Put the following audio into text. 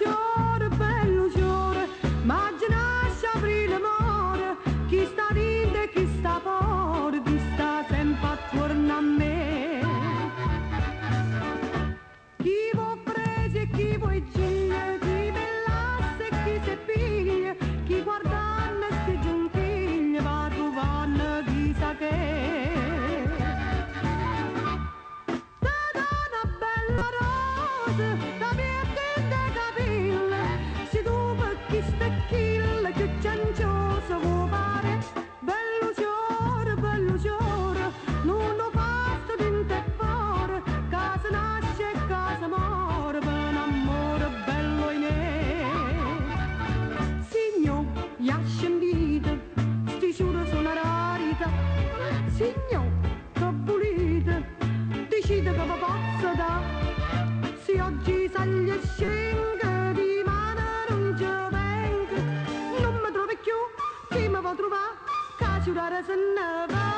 ciore, bello ciore, immagina aprile amore, chi sta dentro e chi sta fuori, chi sta sempre attorno a me. Chi vuoi preso e chi vuoi giglia, chi bellasse e chi se piglia, chi guardanno e si giuntiglia, va trovando chissà che. Stata una bella rosa, da verde da capille, si tu per chi stecchilla, che cianciosa vuoi fare, bello ciore, non lo basta dentro e fuori, casa nasce e casa muore, per un amore bello in me. Signor, lascia in vita, sti giuro sono una rarità, signor, che volete, decide che vi posso dare, se oggi sali e scende, di mano non ci vengo, non mi trovi più, chi mi può trovare, che giurare se ne va.